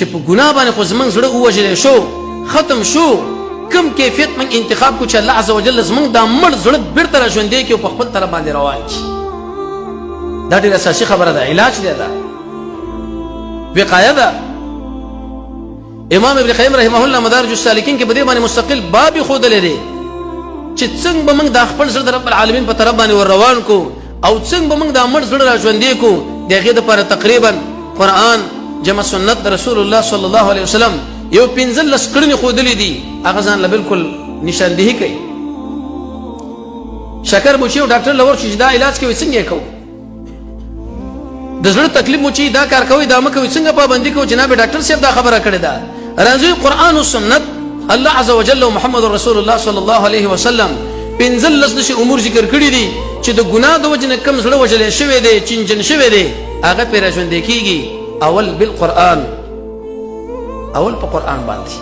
چې په ګناه باندې خو زمونږ زړه ووژلی شو ختم شو کم کیفیت موږ انتخاب کو چې الله عز وجل زمونږ دا مړ زړه بیرته را ژوندی کړي او په خپل طرف باندې روان کړي دا ډېره اساسي خبره ده علاج دی دا وقایه ده امام ابن قیم رحمه الله مدارج السالکین کې په دې باندې مستقل باب ښودلی دی چې څنګه به موږ دا خپل زړه د رب العالمین په طرف باندې ور روان کو او څنګه به موږ دا مړ زړه را ژوندی کو د هغې دپاره تقریبا قرآن جمع سنت د رسول الله صلی الله علیه وسلم یو 15 کړنې ښودلې دي هغه ځان له بالکل نشاندهي کوي شکر مو چې یو ډاکټر له ورشي چې دا علاج کوي څنګه یې کوو د زړه تکلیف مو چې دا کار کوي دا مه کوي څنګه پابندي کوو جناب ډاکټر صاحب دا خبره کړې ده راځئ قرآن و سنت الله عز وجل و محمد رسول الله صلی الله علیه وسلم 15 داسې امور ذکر کړي دي چې د ګناه د وجې نه کم زړه وژلی شوی دی چینجن شوی دی هغه پرې راژوندی کېږي اول بالقرآن اول په قرآن باندې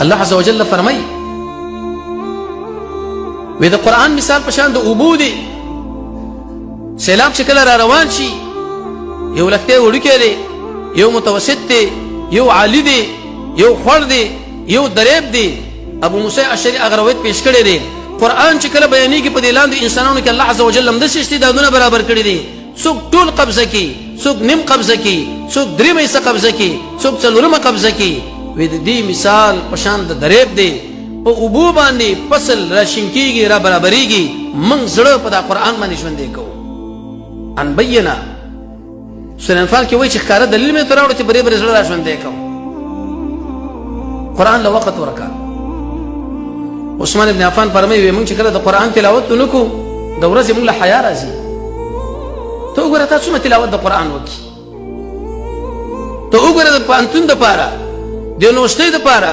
الله عز وجل فرمای وی د قرآن مثال په شان د اوبو دی سیلاب چې کله را روان شي یو لښتی وړوکی دی یو متوسط دی یو عالی دی یو خوړ دی یو دریب دی ابو موسی اشعری هغه روایت پیش کړی دی قرآن چې کله بیانېږي په دې لاندې انسانانو کې الله عز وجل همداسې استعدادونه برابر کړي دي څوک ټول قبضه کی څوک نیم قبضه کی څوک 3 حصه قبضه کی څوک 4 قبضه کی وی د دې مثال په شان د دریب دی په اوبو باندې فصل را شینکېږي را برابرېږي موږ زړه په دا قرآن باندې ژوندی کوو ان بینا سورة انفال کې وایي چې ښکاره دلیل مې ته راوړو چې برې برې زړه را ژوندی کوو قرآن له وخت ورکړه عثمان ابن عفان فرمایي موږ چې کله د قرآن تلاوت ونکړو د ورځې موږ له حیا راځي ته وګوره تا څومره تلاوت د قرآن وکړي ته وګوره د پوهنتون دپاره د یونیورسټۍ دپاره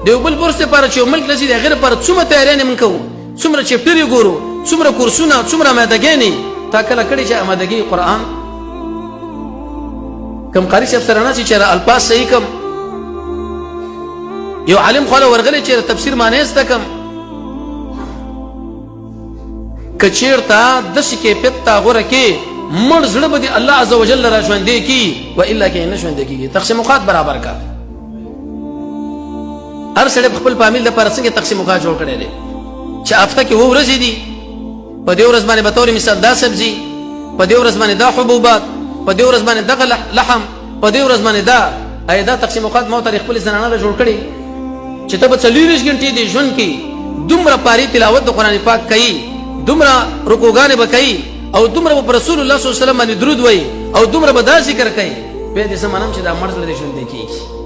د یو بل بورس دپاره چې یو ملک لسي د هغې دپاره څومره تیاریانې موږ کوو څومره چپټر یې ګورو څومره کورسونه څومره امادګیانې تا کله کړې چې امادګي قرآن کم قاري صاحب سره ناست چې الفاظ صحیح کم یو عالم خواله ورغلی چې تفسیر معنی زده کم که چېرته داسې کیفیت تا غوره کې مړ زړه به دې الله عز وجل را ژوندی کي و الا کې نه ژوندی کېږي تقسیم اوقات برابر کا هر سړی خپل فامیل دپاره څنګه تقسیم اوقات جوړ کړی دی چې هفته کې 2 ورځې دي په دې ورځ باندې به طور مثال دا سبزي په دې ورځ باندې دا حبوبات په دې ورځ باندې دغه لحم په دې ورځ باندې دا ایا دا تقسیم اوقات ما ته خپل زنانه له جوړ کړي چې ته به 40 غنټې دې ژوند کې دومره پاري تلاوت د قرآن پاک کوي دومره رکوګانې به کوي او دومره به رسول الله صلی الله علیه وسلم باندې درود وایي او دومره به دا ذکر کوي بیا دې زه منم چې دا مړ زړه دې ژوندی کېږي